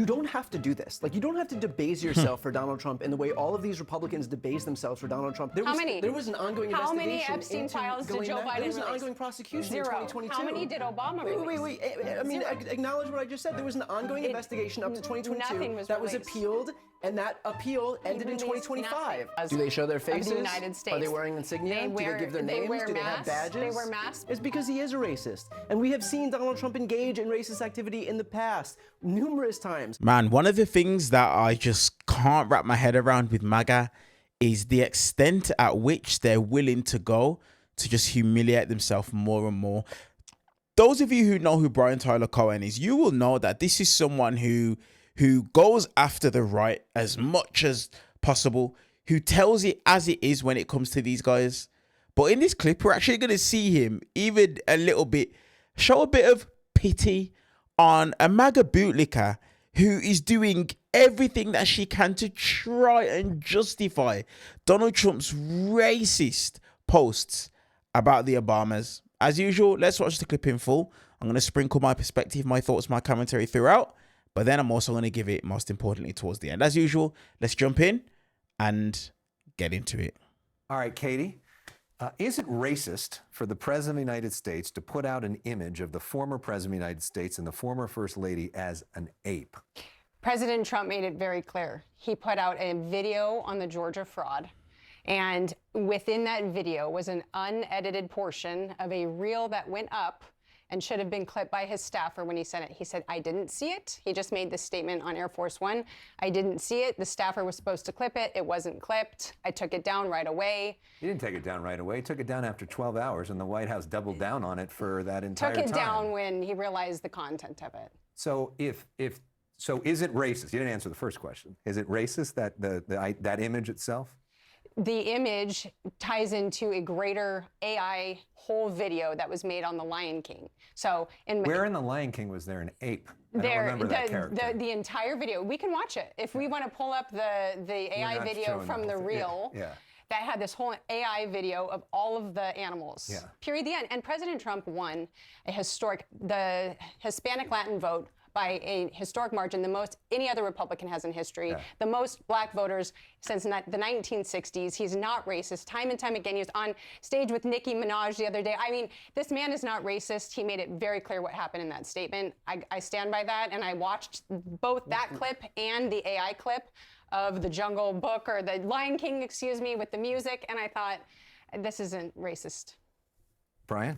don't have to do this. Like, you don't have to debase yourself for Donald Trump in the way all of these Republicans debase themselves for Donald Trump. There was an ongoing How investigation. many Epstein files did Joe Biden There was an release? ongoing prosecution 0. in 2022. How many did Obama release? Wait. I mean, acknowledge what I just said. There was an ongoing investigation up to 2022 that was appealed, and that appeal ended in 2025. Do they show their faces? The United States. Are they wearing insignia? Do they give their names? Do they have badges? They wear masks. It's because he is a racist. And we have seen Donald Trump engage in racist activity in the past numerous times. Man, one of the things that I just can't wrap my head around with MAGA is the extent at which they're willing to go to just humiliate themselves more and more. Those of you who know who Brian Tyler Cohen is, you will know that this is someone who goes after the right as much as possible, who tells it as it is when it comes to these guys. But in this clip, we're actually going to see him even a little bit, show a bit of pity on a MAGA bootlicker who is doing everything that she can to try and justify Donald Trump's racist posts about the Obamas. As usual, let's watch the clip in full. I'm going to sprinkle my perspective, my thoughts, my commentary throughout, but then I'm also going to give it, most importantly, towards the end. As usual, let's jump in and get into it. All right, Katie. Is it racist for the President of the United States to put out an image of the former President of the United States and the former First Lady as an ape? President Trump made it very clear. He put out a video on the Georgia fraud, and within that video was an unedited portion of a reel that went up and should have been clipped by his staffer when he sent it. He said, I didn't see it. He just made this statement on Air Force One. I didn't see it. The staffer was supposed to clip it. It wasn't clipped. I took it down right away. He didn't take it down right away. He took it down after 12 hours, and the White House doubled down on it for that entire time. Took it down when he realized the content of it. So so is it racist? You didn't answer the first question. Is it racist that that image itself? The image ties into a greater AI whole video that was made on The Lion King. So where in The Lion King was there an ape? I don't remember that character. The entire video. We can watch it. If we want to pull up the AI video from the reel. Yeah. That had this whole AI video of all of the animals. Yeah. Period. The end. And President Trump won the Hispanic Latin vote by a historic margin, the most any other Republican has in history, the most black voters since the 1960s. He's not racist. Time and time again, he was on stage with Nicki Minaj the other day. I mean, this man is not racist. He made it very clear what happened in that statement. I stand by that, and I watched both that clip and the AI clip of the Jungle Book, or the Lion King, excuse me, with the music, and I thought, this isn't racist. Brian?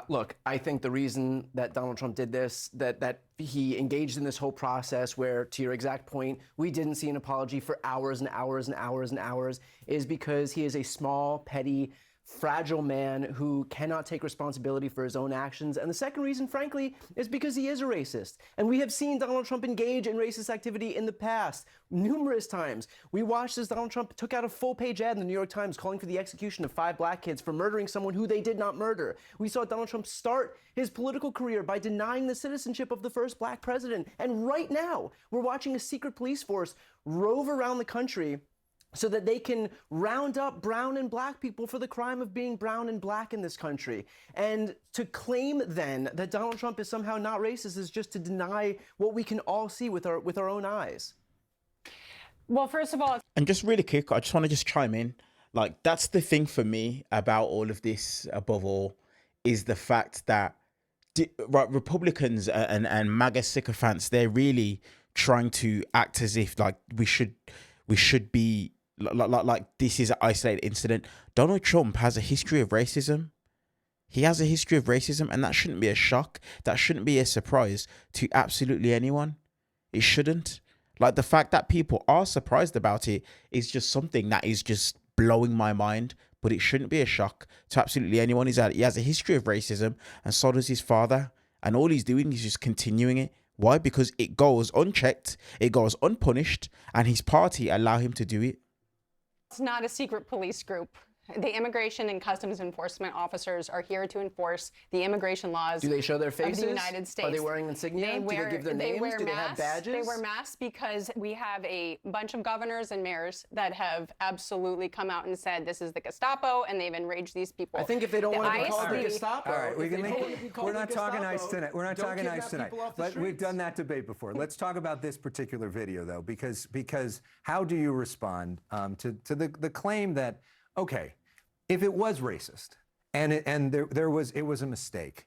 Look, I think the reason that Donald Trump did this, that he engaged in this whole process where, to your exact point, we didn't see an apology for hours and hours and hours and hours, is because he is a small, petty, fragile man who cannot take responsibility for his own actions. And the second reason, frankly, is because he is a racist. And we have seen Donald Trump engage in racist activity in the past numerous times. We watched as Donald Trump took out a full-page ad in the New York Times calling for the execution of 5 black kids for murdering someone who they did not murder. We saw Donald Trump start his political career by denying the citizenship of the first black president. And right now, we're watching a secret police force rove around the country so that they can round up brown and black people for the crime of being brown and black in this country. And to claim then that Donald Trump is somehow not racist is just to deny what we can all see with our own eyes. Well, first of all, and just really quick, I just want to chime in. Like, that's the thing for me about all of this, above all, is the fact that Republicans and MAGA sycophants, they're really trying to act as if like we should be like this is an isolated incident. Donald Trump has a history of racism. He has a history of racism, and that shouldn't be a shock. That shouldn't be a surprise to absolutely anyone. It shouldn't. Like, the fact that people are surprised about it is just something that is just blowing my mind, but it shouldn't be a shock to absolutely anyone. He has a history of racism, and so does his father, and all he's doing is just continuing it. Why? Because it goes unchecked, it goes unpunished, and his party allow him to do it. It's not a secret police group. The immigration and customs enforcement officers are here to enforce the immigration laws. Do they show their faces? Of the United States. Are they wearing insignia? Do they give their names? Do they have badges? They wear masks because we have a bunch of governors and mayors that have absolutely come out and said this is the Gestapo, and they've enraged these people. I think if they don't want to be called the Gestapo, all right, we're not talking ICE tonight. We're not talking ICE tonight. But we've done that debate before. Let's talk about this particular video, though, because how do you respond to the claim that, okay, if it was racist and it was a mistake,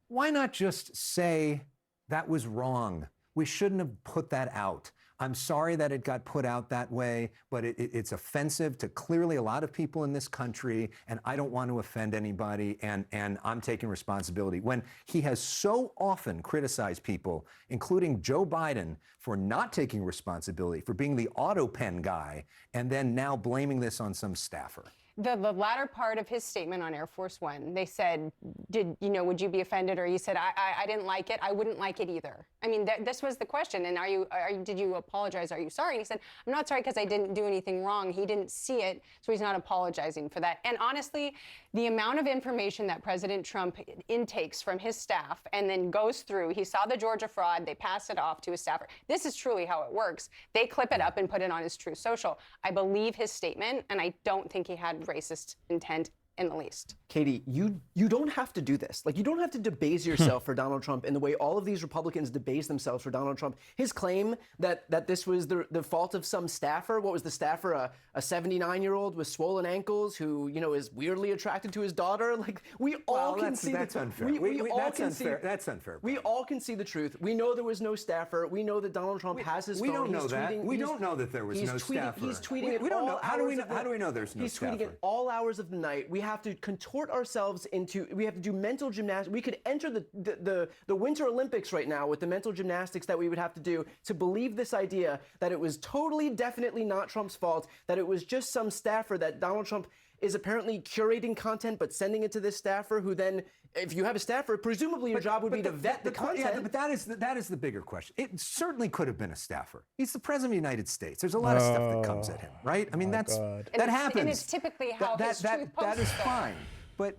why not just say that was wrong? We shouldn't have put that out. I'm sorry that it got put out that way, but it's offensive to clearly a lot of people in this country, and I don't want to offend anybody, and I'm taking responsibility. When he has so often criticized people, including Joe Biden, for not taking responsibility, for being the auto pen guy, and then now blaming this on some staffer. The latter part of his statement on Air Force One, they said, would you be offended? Or he said, I didn't like it. I wouldn't like it either. I mean, this was the question. And did you apologize? Are you sorry? And he said, I'm not sorry because I didn't do anything wrong. He didn't see it, so he's not apologizing for that. And honestly, the amount of information that President Trump intakes from his staff and then goes through, he saw the Georgia fraud, they pass it off to his staffer. This is truly how it works. They clip it up and put it on his Truth Social. I believe his statement, and I don't think he had racist intent in the least. Katie, you don't have to do this. Like, you don't have to debase yourself for Donald Trump in the way all of these Republicans debase themselves for Donald Trump. His claim that this was the fault of some staffer. What was the staffer? A 79-year-old with swollen ankles who, is weirdly attracted to his daughter? Like, we all can see that's unfair. That's unfair. We all can see the truth. We know there was no staffer. We know that Donald Trump has his phone. We don't know that. We don't know that there was no staffer. He's tweeting it. We don't know. How do we know there's no staffer? He's tweeting it all hours of the night. We have to contort ourselves we have to do mental gymnastics. We could enter the Winter Olympics right now with the mental gymnastics that we would have to do to believe this idea that it was totally, definitely not Trump's fault, that it was just some staffer, that Donald Trump is apparently curating content but sending it to this staffer who then, if you have a staffer, presumably your job would be to vet the content. Yeah, but that is the bigger question. It certainly could have been a staffer. He's the president of the United States. There's a lot of stuff that comes at him, right? I mean, that happens. And it's typically how his truth posts. That is fine.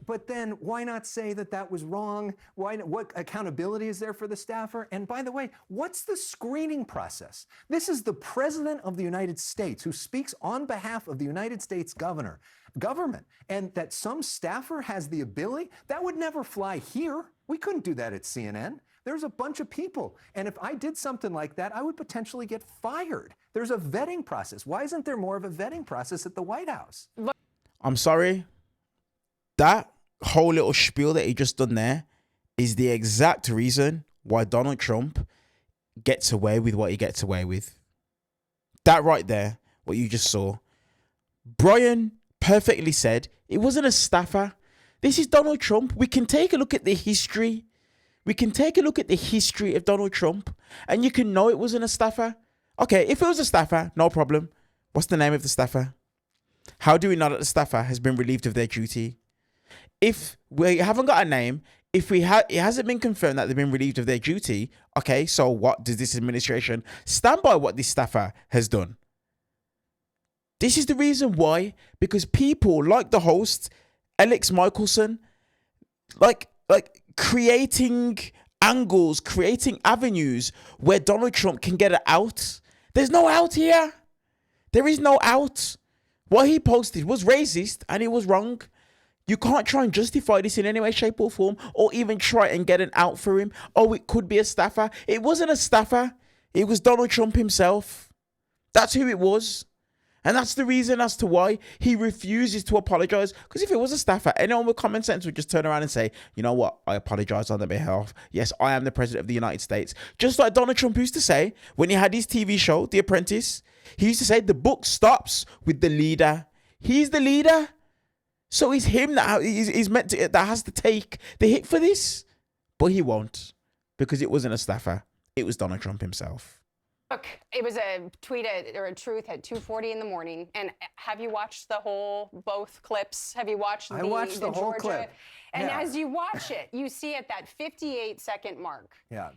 But then why not say that was wrong? What accountability is there for the staffer? And by the way, what's the screening process? This is the president of the United States who speaks on behalf of the United States government. And that some staffer has the ability, that would never fly here. We couldn't do that at CNN. There's a bunch of people. And if I did something like that, I would potentially get fired. There's a vetting process. Why isn't there more of a vetting process at the White House? I'm sorry. That whole little spiel that he just done there is the exact reason why Donald Trump gets away with what he gets away with. That right there, what you just saw. Brian perfectly said it wasn't a staffer. This is Donald Trump. We can take a look at the history. We can take a look at the history of Donald Trump, and you can know it wasn't a staffer. Okay, if it was a staffer, no problem. What's the name of the staffer? How do we know that the staffer has been relieved of their duty? If we haven't got a name, it hasn't been confirmed that they've been relieved of their duty, okay, so what does this administration stand by what this staffer has done? This is the reason why, because people like the host, Alex Michelson, like creating angles, creating avenues where Donald Trump can get it out. There's no out here. There is no out. What he posted was racist and it was wrong. You can't try and justify this in any way, shape, or form, or even try and get an out for him. Oh, it could be a staffer. It wasn't a staffer. It was Donald Trump himself. That's who it was. And that's the reason as to why he refuses to apologize. Because if it was a staffer, anyone with common sense would just turn around and say, you know what? I apologize on their behalf. Yes, I am the president of the United States. Just like Donald Trump used to say when he had his TV show, The Apprentice. He used to say the book stops with the leader. He's the leader. So it's him that has to take the hit for this. But he won't, because it wasn't a staffer. It was Donald Trump himself. Look, it was a tweet or a truth at 2:40 in the morning. And have you watched both clips? Have you watched I watched the whole Georgia? clip. And yeah. as you watch it, you see at that 58-second mark. Yeah.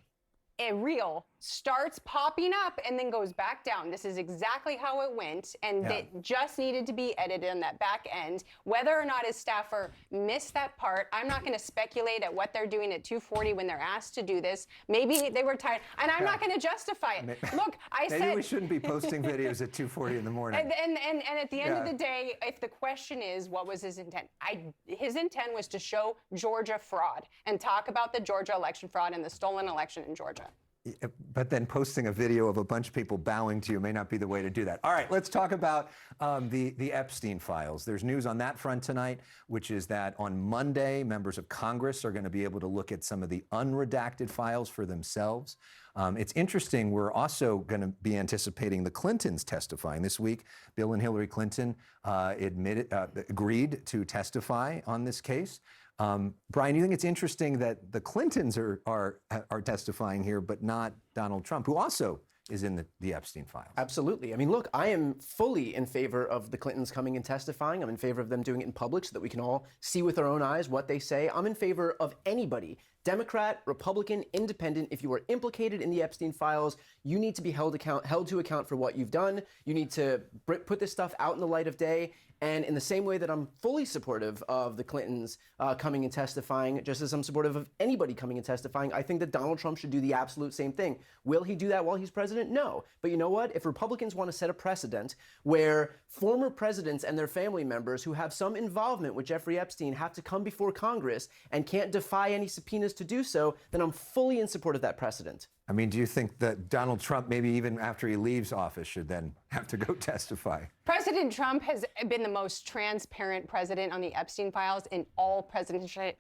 a reel starts popping up and then goes back down. This is exactly how it went, and it just needed to be edited on that back end. Whether or not his staffer missed that part, I'm not going to speculate at what they're doing at 2:40 when they're asked to do this. Maybe they were tired, and I'm not going to justify it. Look, I said maybe we shouldn't be posting videos at 2:40 in the morning. And at the end of the day, if the question is what was his intent, his intent was to show Georgia fraud and talk about the Georgia election fraud and the stolen election in Georgia. But then posting a video of a bunch of people bowing to you may not be the way to do that. All right, let's talk about the Epstein files. There's news on that front tonight, which is that on Monday, members of Congress are going to be able to look at some of the unredacted files for themselves. It's interesting, we're also going to be anticipating the Clintons testifying. This week, Bill and Hillary Clinton agreed to testify on this case. Brian, you think it's interesting that the Clintons are testifying here, but not Donald Trump, who also is in the Epstein files? Absolutely. I mean, look, I am fully in favor of the Clintons coming and testifying. I'm in favor of them doing it in public so that we can all see with our own eyes what they say. I'm in favor of anybody, Democrat, Republican, Independent. If you are implicated in the Epstein files, you need to be held to account for what you've done. You need to put this stuff out in the light of day. And in the same way that I'm fully supportive of the Clintons coming and testifying, just as I'm supportive of anybody coming and testifying, I think that Donald Trump should do the absolute same thing. Will he do that while he's president? No. But you know what? If Republicans want to set a precedent where former presidents and their family members who have some involvement with Jeffrey Epstein have to come before Congress and can't defy any subpoenas to do so, then I'm fully in support of that precedent. I mean, do you think that Donald Trump, maybe even after he leaves office, should then have to go testify? President Trump has been the most transparent president on the Epstein files in all presidential.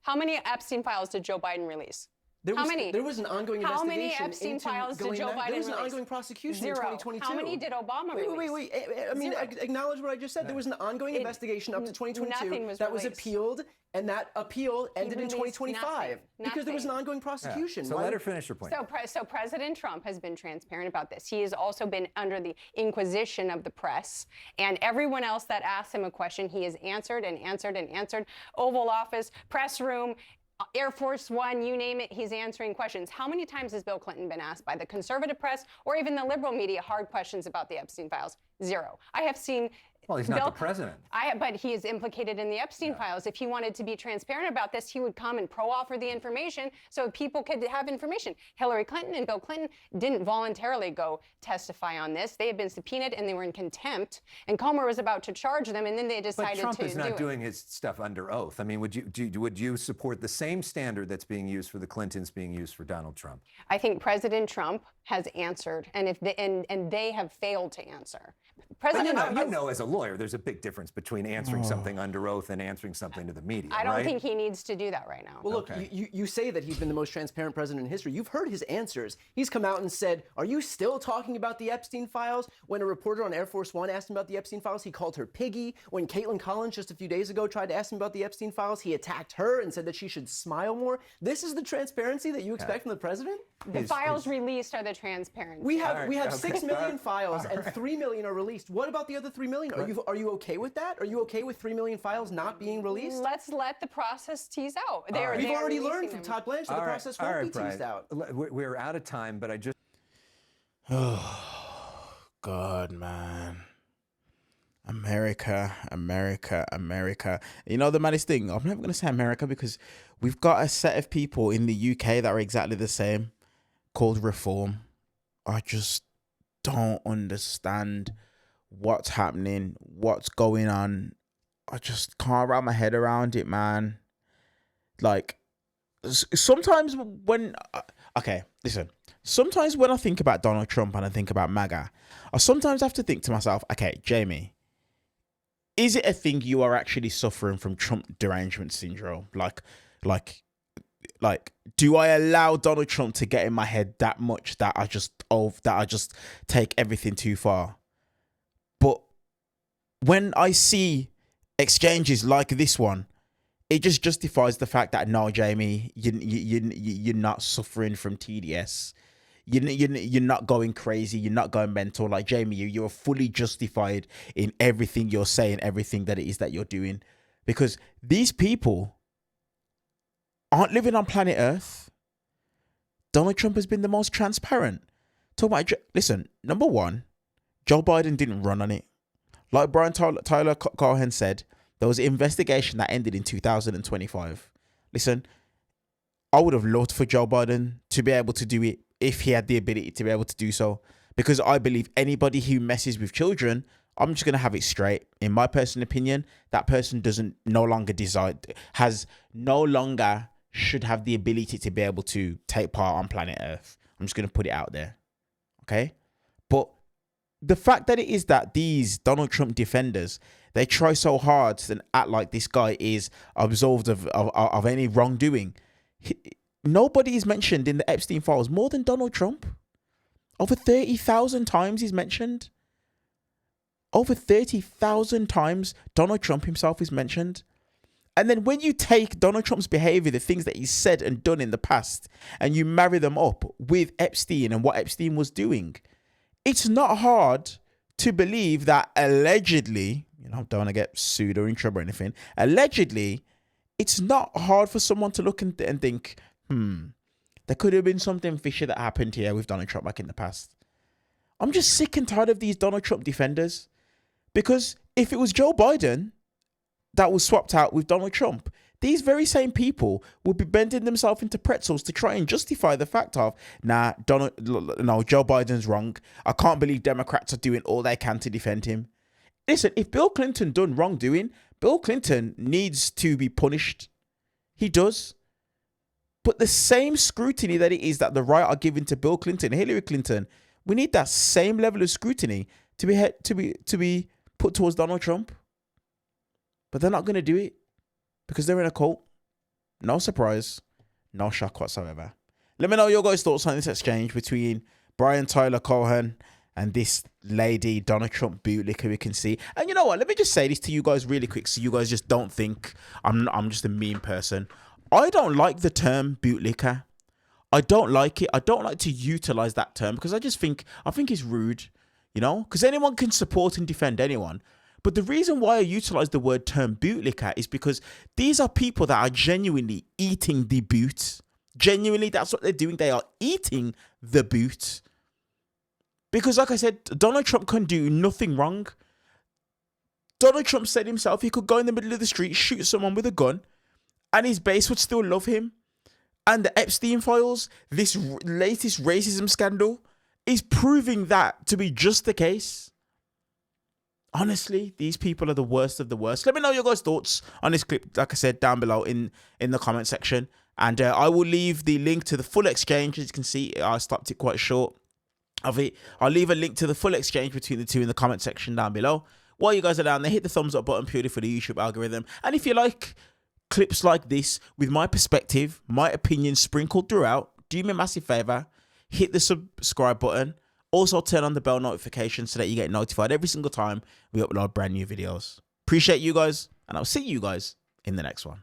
How many Epstein files did Joe Biden release? How many? There was an ongoing investigation. How many Epstein files did Joe Biden release? There was an ongoing prosecution in 2022. How many did Obama release? Wait. I mean, acknowledge what I just said. There was an ongoing investigation up to 2022 that was appealed, and that appeal ended in 2025 because there was an ongoing prosecution. So let her finish her point. So President Trump has been transparent about this. He has also been under the inquisition of the press, and everyone else that asked him a question, he has answered and answered and answered. Oval Office, press room, Air Force One, you name it, he's answering questions. How many times has Bill Clinton been asked by the conservative press or even the liberal media hard questions about the Epstein files? Zero. I have seen. Well, he's not the president. But he is implicated in the Epstein files. If he wanted to be transparent about this, he would come and pro-offer the information so people could have information. Hillary Clinton and Bill Clinton didn't voluntarily go testify on this. They had been subpoenaed and they were in contempt. And Comer was about to charge them, and then they decided to do it. But Trump is not doing his stuff under oath. I mean, would you support the same standard that's being used for the Clintons being used for Donald Trump? I think President Trump has answered, and they have failed to answer. You know, as a lawyer, there's a big difference between answering something under oath and answering something to the media. I don't think he needs to do that right now. Well, look, you say that he's been the most transparent president in history. You've heard his answers. He's come out and said, are you still talking about the Epstein files? When a reporter on Air Force One asked him about the Epstein files, he called her piggy. When Caitlin Collins just a few days ago tried to ask him about the Epstein files, he attacked her and said that she should smile more. This is the transparency that you expect from the president? The files released are the transparency. We have 6 million files and 3 million are released. What about the other 3 million? Are you okay with that? Are you okay with 3 million files not being released? Let's let the process tease out. We've already learned from Todd Blanchard the process won't be teased out. We're out of time, but I just... Oh, God, man. America. You know the maddest thing? I'm never going to say America because we've got a set of people in the UK that are exactly the same, called Reform. I just don't understand what's happening, what's going on. I just can't wrap my head around it, man. Like, sometimes when... Okay, listen. Sometimes when I think about Donald Trump and I think about MAGA, I sometimes have to think to myself, okay, Jamie, is it a thing you are actually suffering from Trump derangement syndrome? Like, do I allow Donald Trump to get in my head that much that I just take everything too far? But when I see exchanges like this one, it just justifies the fact that no, Jamie, you're not suffering from TDS. You're not going crazy. You're not going mental. Like, Jamie, you're fully justified in everything you're saying, everything that it is that you're doing. Because these people aren't living on planet Earth. Donald Trump has been the most transparent. Talk about, listen, number one, Joe Biden didn't run on it. Like Brian Tyler Cohen said, there was an investigation that ended in 2025. Listen, I would have loved for Joe Biden to be able to do it if he had the ability to be able to do so. Because I believe anybody who messes with children, I'm just going to have it straight. In my personal opinion, that person should have the ability to be able to take part on planet Earth. I'm just going to put it out there. Okay? But the fact that it is that these Donald Trump defenders, they try so hard to act like this guy is absolved of any wrongdoing. Nobody is mentioned in the Epstein files more than Donald Trump. Over 30,000 times he's mentioned. Over 30,000 times Donald Trump himself is mentioned. And then when you take Donald Trump's behavior, the things that he's said and done in the past, and you marry them up with Epstein and what Epstein was doing, it's not hard to believe that allegedly, don't want to get sued or in trouble or anything, allegedly, it's not hard for someone to look and think, there could have been something fishy that happened here with Donald Trump back in the past. I'm just sick and tired of these Donald Trump defenders. Because if it was Joe Biden that was swapped out with Donald Trump, these very same people would be bending themselves into pretzels to try and justify the fact of, Joe Biden's wrong. I can't believe Democrats are doing all they can to defend him. Listen, if Bill Clinton done wrongdoing, Bill Clinton needs to be punished. He does. But the same scrutiny that it is that the right are giving to Bill Clinton, Hillary Clinton, we need that same level of scrutiny to be put towards Donald Trump. But they're not going to do it because they're in a cult. No surprise. No shock whatsoever. Let me know your guys' thoughts on this exchange between Brian Tyler Cohen and this lady, Donald Trump bootlicker we can see. And you know what? Let me just say this to you guys really quick so you guys just don't think I'm just a mean person. I don't like the term bootlicker. I don't like it. I don't like to utilize that term because I think it's rude, because anyone can support and defend anyone. But the reason why I utilize the word term bootlicker is because these are people that are genuinely eating the boot. Genuinely, that's what they're doing. They are eating the boot. Because like I said, Donald Trump can do nothing wrong. Donald Trump said himself he could go in the middle of the street, shoot someone with a gun, and his base would still love him. And the Epstein files, this latest racism scandal, is proving that to be just the case. Honestly, these people are the worst of the worst. Let me know your guys' thoughts on this clip, like I said, down below in the comment section. And I will leave the link to the full exchange. As you can see, I stopped it quite short of it. I'll leave a link to the full exchange between the two in the comment section down below. While you guys are down there, hit the thumbs up button purely for the YouTube algorithm. And if you like clips like this with my perspective, my opinion sprinkled throughout, do me a massive favor, hit the subscribe button. Also turn on the bell notification so that you get notified every single time we upload brand new videos. Appreciate you guys, and I'll see you guys in the next one.